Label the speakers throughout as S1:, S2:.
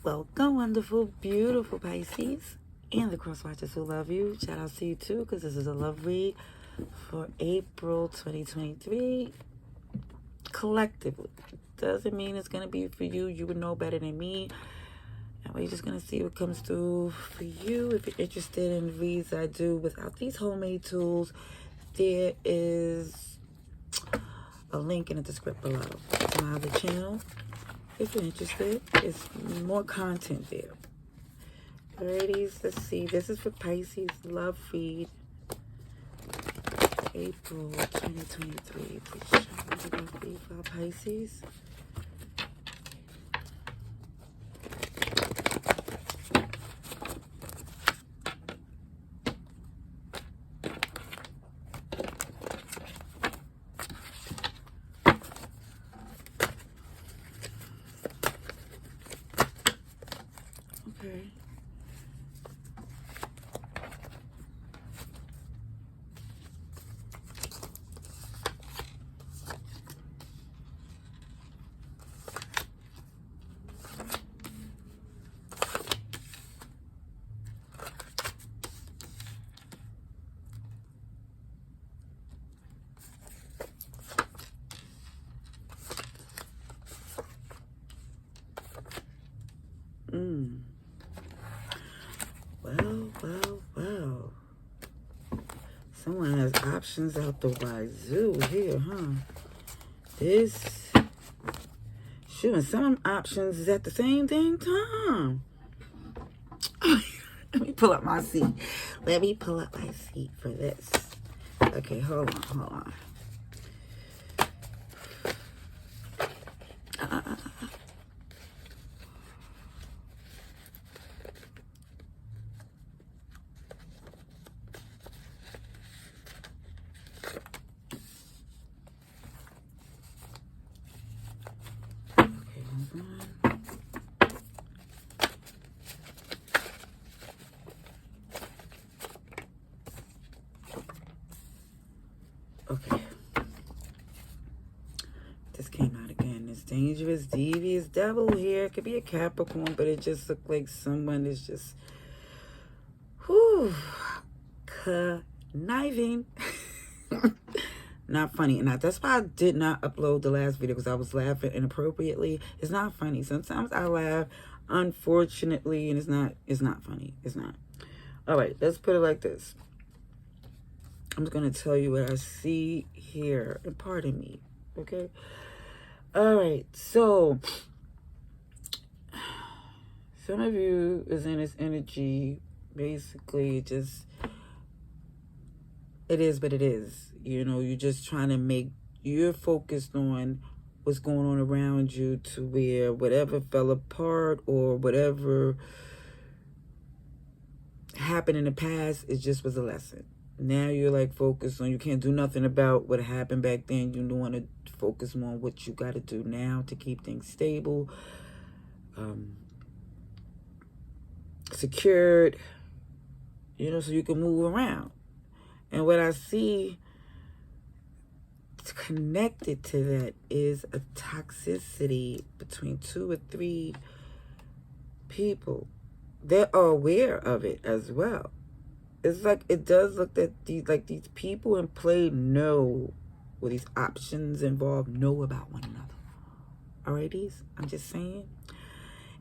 S1: Welcome, wonderful, beautiful Pisces, and the cross watchers who love you. Shout out to you too, because this is a love read for April 2023. Collectively, doesn't mean it's gonna be for you. You would know better than me. And we're just gonna see what comes through for you. If you're interested in the reads I do without these homemade tools, there is a link in the description below to my other channel. If you're interested, there's more content there. Alrighty, let's see. This is for Pisces love read, April 2023. Please show me the love read for Pisces. Okay. Well. Someone has options out the wazoo here, huh? This, shoot, and some options is at the same dang time. Let me pull up my seat. Let me pull up my seat for this. Okay, hold on. Okay. This came out again. This dangerous, devious devil here. It could be a Capricorn, but it just looked like someone is just, conniving. Not funny. And that's why I did not upload the last video, because I was laughing inappropriately. It's not funny. Sometimes I laugh, unfortunately, and it's not funny. It's not. All right, let's put it like this. I'm just going to tell you what I see here. And pardon me, okay? All right, so some of you is in this energy, basically just, it is what it is. You know, you're just trying to you're focused on what's going on around you, to where whatever fell apart or whatever happened in the past, it just was a lesson. Now you're like focused on, you can't do nothing about what happened back then. You want to focus more on what you got to do now to keep things stable, secured, you know, so you can move around. And what I see connected to that is a toxicity between 2 or 3 people. They are aware of it as well. It's like, it does look that these people in play know, or these options involved know about one another. Alrighties? I'm just saying.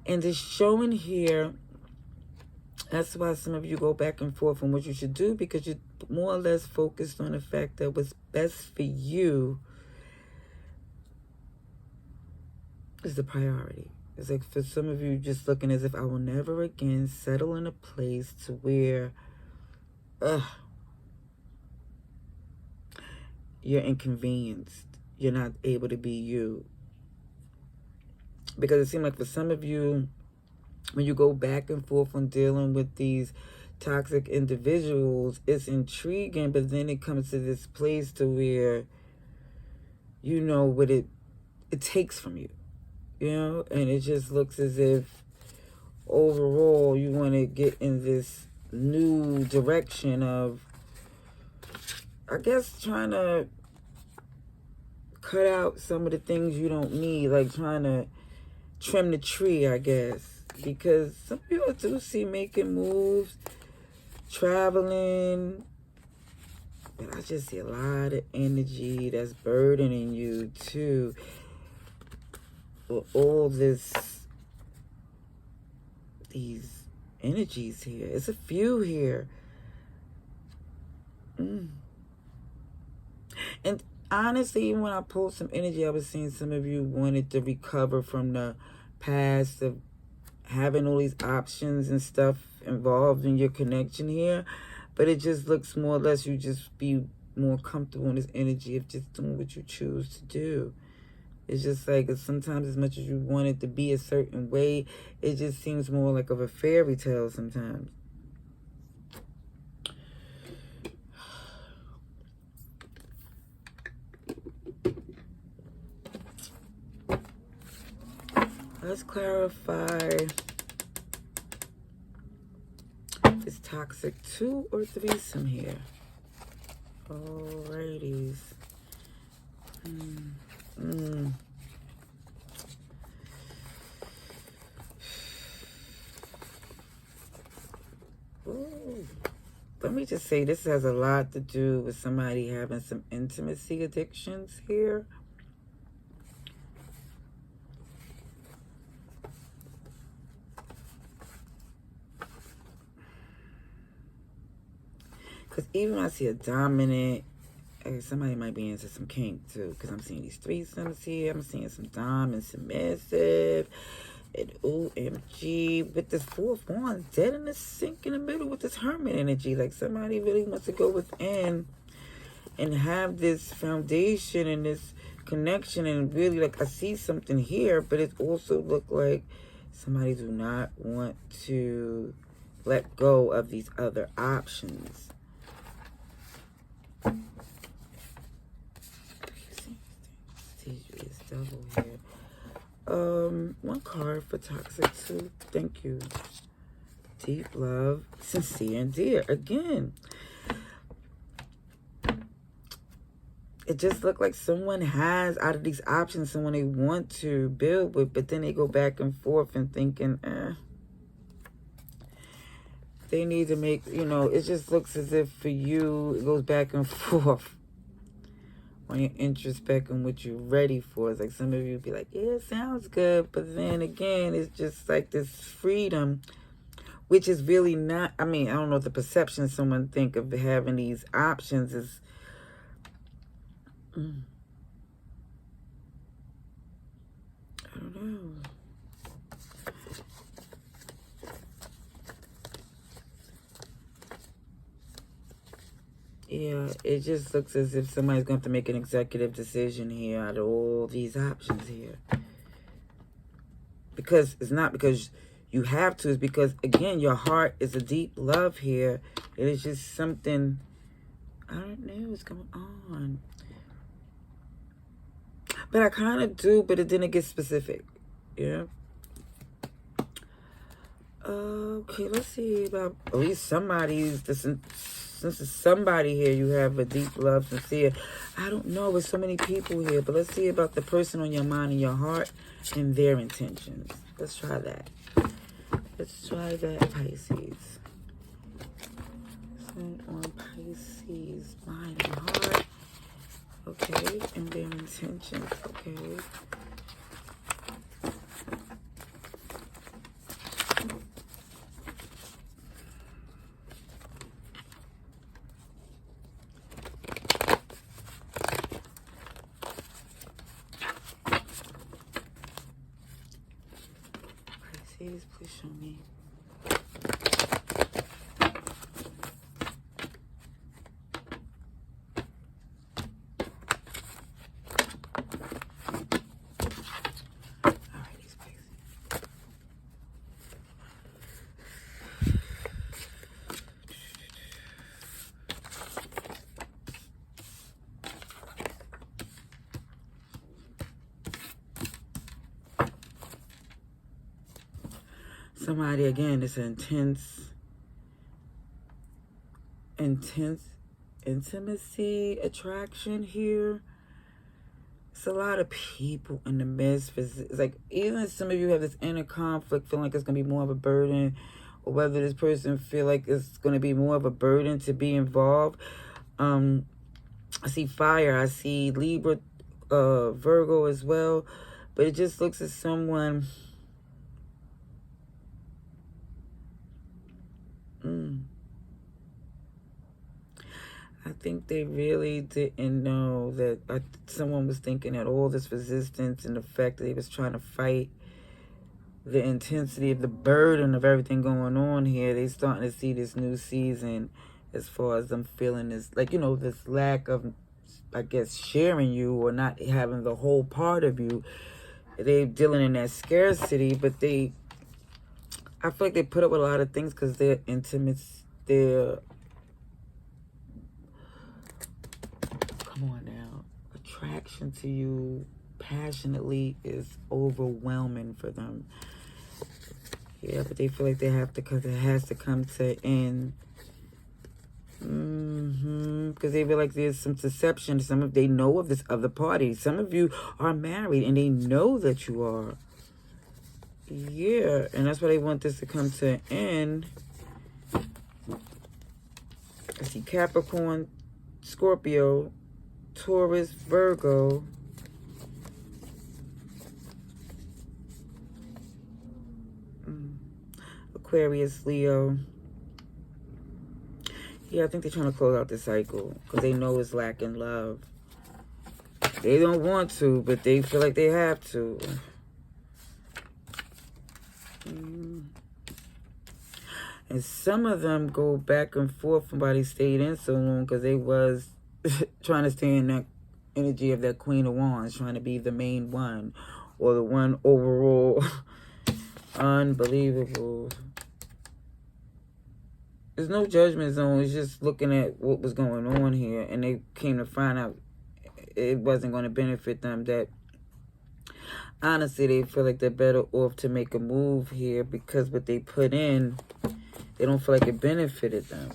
S1: And it's showing here, that's why some of you go back and forth on what you should do, because you're more or less focused on the fact that what's best for you is the priority. It's like for some of you just looking as if I will never again settle in a place to where you're inconvenienced. You're not able to be you. Because it seems like for some of you, when you go back and forth on dealing with these toxic individuals, it's intriguing, but then it comes to this place to where you know what it takes from you. You know? And it just looks as if overall you want to get in this new direction of, I guess, trying to cut out some of the things you don't need, like trying to trim the tree, I guess. because some people do see making moves, traveling, but I just see a lot of energy that's burdening you too. With all these energies here. It's a few here. And honestly, even when I pulled some energy, I was seeing some of you wanted to recover from the past of having all these options and stuff involved in your connection here. But it just looks more or less you just be more comfortable in this energy of just doing what you choose to do. It's just like sometimes as much as you want it to be a certain way, it just seems more like of a fairy tale sometimes. Let's clarify. Is toxic 2 or threesome here? Alrighties. Ooh. Let me just say this has a lot to do with somebody having some intimacy addictions here. Because even when I see a dominant, somebody might be into some kink too. Because I'm seeing these threesomes here. I'm seeing some dom and submissive. And OMG. With this 4 of Wands dead in the sink in the middle with this hermit energy. Like somebody really wants to go within and have this foundation and this connection. And really, like, I see something here. But it also look like somebody do not want to let go of these other options. Is double here. One card for toxic 2. Thank you. Deep love, sincere and dear. Again, it just looked like someone has out of these options someone they want to build with, but then they go back and forth and thinking, they need to make, it just looks as if for you it goes back and forth. When you introspect on what you're ready for. It's like some of you be like, yeah, it sounds good. But then again, it's just like this freedom, which is really not, I don't know if the perception someone think of having these options is, I don't know. Yeah, it just looks as if somebody's going to have to make an executive decision here out of all these options here. Because it's not because you have to. It's because, again, your heart is a deep love here. It is just something, I don't know what's going on. But I kind of do, but it didn't get specific. Yeah. Okay, let's see about at least somebody's, since it's somebody here, you have a deep love, sincere. I don't know, there's so many people here, but let's see about the person on your mind and your heart and their intentions. Let's try that. Let's try that, Pisces. Sun on Pisces, mind and heart. Okay, and their intentions. Okay. Pisces, please show me. Somebody, again, it's an intense intimacy attraction here. It's a lot of people in the midst. It's like, even some of you have this inner conflict, feeling like it's going to be more of a burden, or whether this person feel like it's going to be more of a burden to be involved. I see fire. I see Libra, Virgo as well. But it just looks at someone... I think they really didn't know that someone was thinking that all this resistance and the fact that they was trying to fight the intensity of the burden of everything going on here, they starting to see this new season as far as them feeling this, like, you know, this lack of, I guess, sharing you or not having the whole part of you. They're dealing in that scarcity, but I feel like they put up with a lot of things because they're intimate, they're... Come on now. Attraction to you passionately is overwhelming for them. Yeah, but they feel like they have to, because it has to come to an end. Because they feel like there's some deception. They know of this other party. Some of you are married and they know that you are. Yeah, and that's why they want this to come to an end. I see Capricorn, Scorpio, Taurus, Virgo, Aquarius, Leo. Yeah, I think they're trying to close out the cycle because they know it's lacking love. They don't want to, but they feel like they have to. And some of them go back and forth. Somebody stayed in so long because they was trying to stay in that energy of that Queen of Wands, trying to be the main one or the one overall. Unbelievable. There's no judgment zone. It's just looking at what was going on here, and they came to find out it wasn't going to benefit them. That honestly, they feel like they're better off to make a move here because what they put in, they don't feel like it benefited them.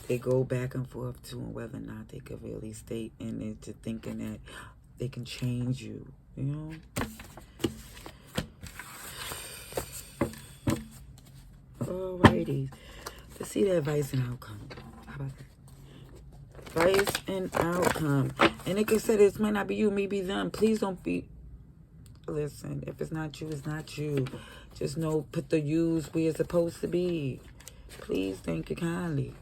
S1: They go back and forth to whether or not they could really stay in it, to thinking that they can change you, you know? Alrighty. Let's see the advice and outcome. How about that? Advice and outcome. And like I said, this might not be you, maybe them. Please don't be... Listen, if it's not you, it's not you. Just know, put the yous where it's supposed to be. Please, thank you kindly.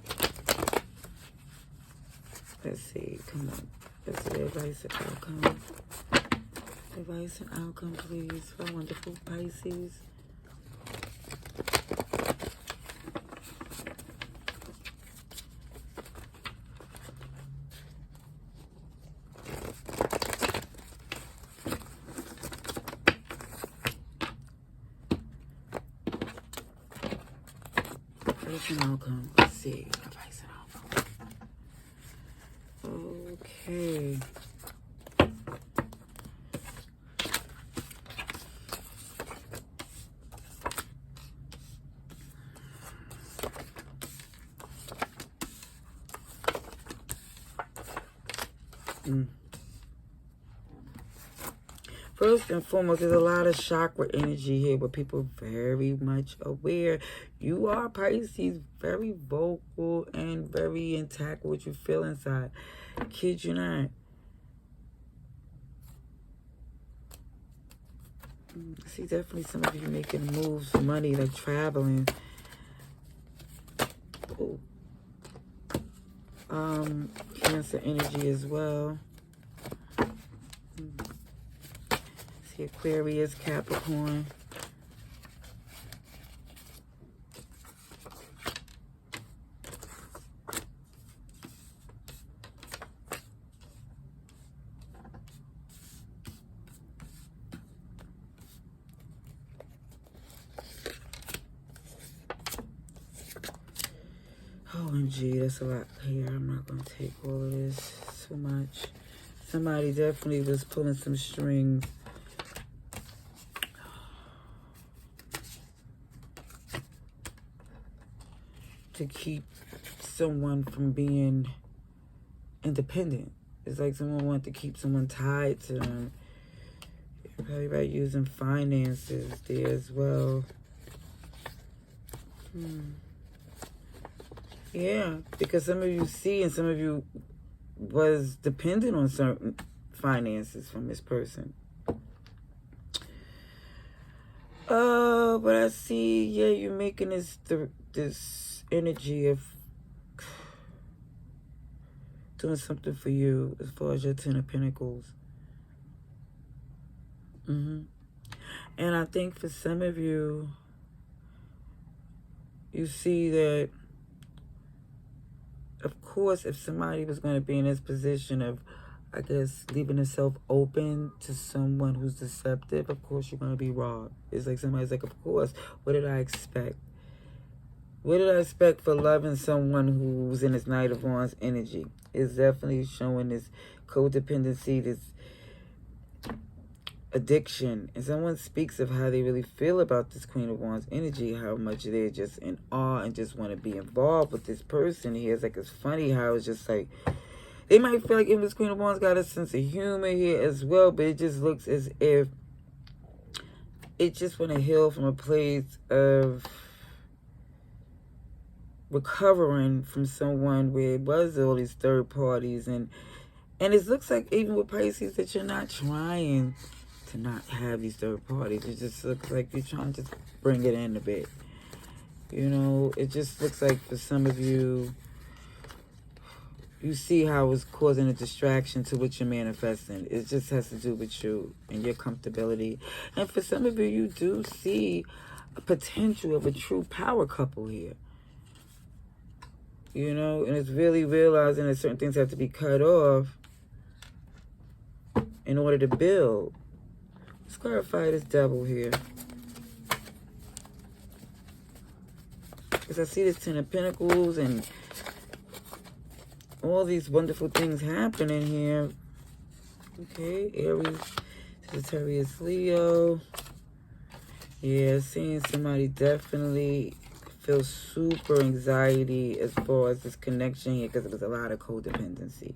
S1: Let's see, come on. Let's see, advice and outcome. Advice and outcome, please, for wonderful Pisces. Advice and outcome. Let's see, advice and outcome. Okay. First and foremost, there's a lot of chakra energy here where people are very much aware. You are Pisces, very vocal and very intact with what you feel inside. Kid you not. I see definitely some of you making moves, money, like traveling. Ooh. Cancer energy as well. See Aquarius, Capricorn. OMG, that's a lot here. I'm not going to take all of this so much. Somebody definitely was pulling some strings. To keep someone from being independent. It's like someone wants to keep someone tied to them. You're probably about using finances there as well. Yeah, because some of you see and some of you was dependent on certain finances from this person. But I see, yeah, you're making this energy of doing something for you as far as your Ten of Pentacles. And I think for some of you, you see that, of course, if somebody was going to be in this position of, I guess, leaving themselves open to someone who's deceptive, of course you're going to be robbed. It's like somebody's like, of course, what did I expect? What did I expect for loving someone who's in this Knight of Wands energy? It's definitely showing this codependency, this addiction. And someone speaks of how they really feel about this Queen of Wands energy, how much they're just in awe and just want to be involved with this person here. It's like, it's funny how it's just like, they might feel like if this Queen of Wands got a sense of humor here as well, but it just looks as if it just want to heal from a place of recovering from someone where it was all these third parties. And it looks like even with Pisces that you're not trying to not have these third parties. It just looks like you're trying to just bring it in a bit. You know, it just looks like for some of you, you see how it's causing a distraction to what you're manifesting. It just has to do with you and your comfortability. And for some of you, you do see a potential of a true power couple here. You know, and it's really realizing that certain things have to be cut off in order to build. Let's clarify this Devil here. Because I see this Ten of Pentacles and all these wonderful things happening here. Okay, Aries, Sagittarius, Leo. Yeah, seeing somebody definitely feel super anxiety as far as this connection here because it was a lot of codependency.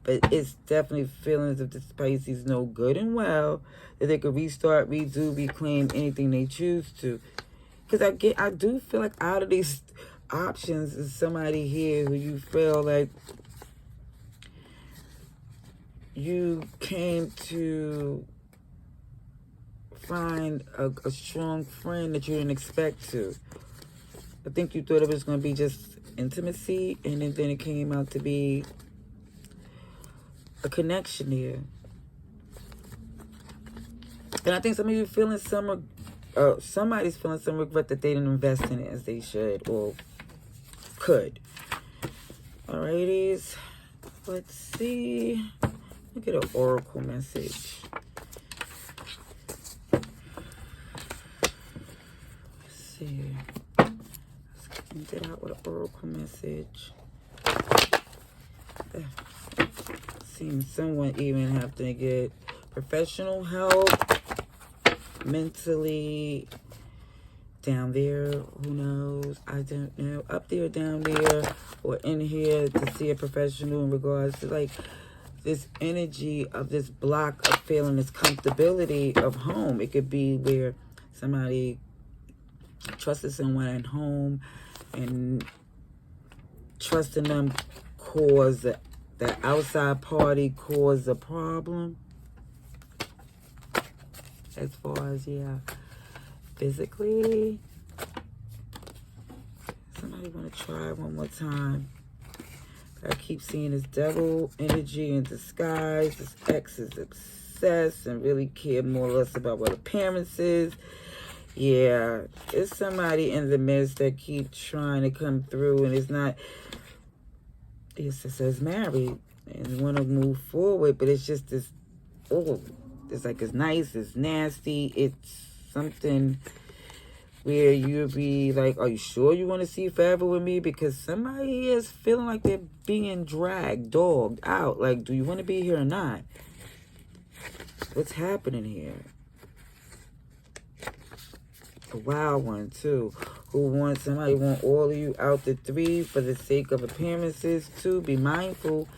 S1: But it's definitely feelings of the Pisces know good and well that they could restart, redo, reclaim anything they choose to. Because I do feel like out of these options is somebody here who you feel like you came to find a strong friend that you didn't expect to. I think you thought it was going to be just intimacy, and then it came out to be a connection here. And I think some of you feeling somebody's feeling some regret that they didn't invest in it as they should or could. Alrighties, let's see. Look at an oracle message. Let's see. Let's get out with an oracle message. Seems someone even have to get professional help, mentally, down there, who knows, I don't know, up there, down there, or in here to see a professional in regards to like this energy of this block of feeling this comfortability of home. It could be where somebody trusted someone at home and trusting them caused the outside party caused a problem. As far as, yeah, physically. Somebody want to try one more time. I keep seeing this Devil energy in disguise. This ex is obsessed and really care more or less about what appearance is. Yeah, it's somebody in the midst that keep trying to come through, and it's not. It says married and want to move forward, but it's just this. Oh, it's like it's nice, it's nasty, it's something where you'll be like, are you sure you want to see forever with me? Because somebody is feeling like they're being dragged, dogged out. Like, do you want to be here or not? What's happening here? A wild one, too. Somebody want all of you out. The 3 for the sake of appearances. 2, be mindful.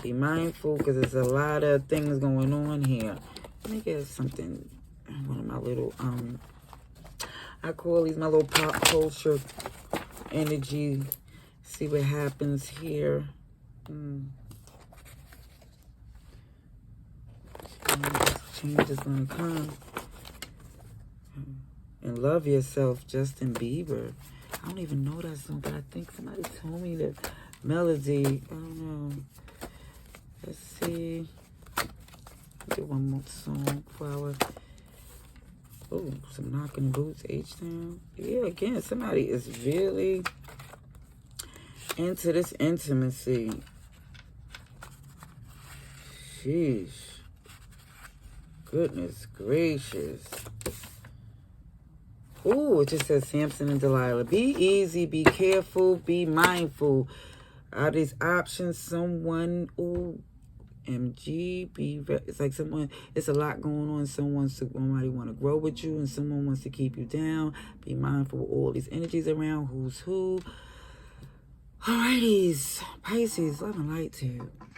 S1: Be mindful because there's a lot of things going on here. Let me get something. One of my little, I call these my little pop culture energy. See what happens here. Change is going to come. And love yourself, Justin Bieber. I don't even know that song, but I think somebody told me the melody. I don't know. Let's see. Do one more song for our... Oh, some knocking boots, H-Town. Yeah, again, somebody is really into this intimacy. Sheesh. Goodness gracious. Ooh, it just says Samson and Delilah. Be easy, be careful, be mindful. Are these options someone, ooh, MG, it's like someone, it's a lot going on. Somebody want to grow with you and someone wants to keep you down. Be mindful of all these energies around, who's who. Alrighties, Pisces, love and light to you.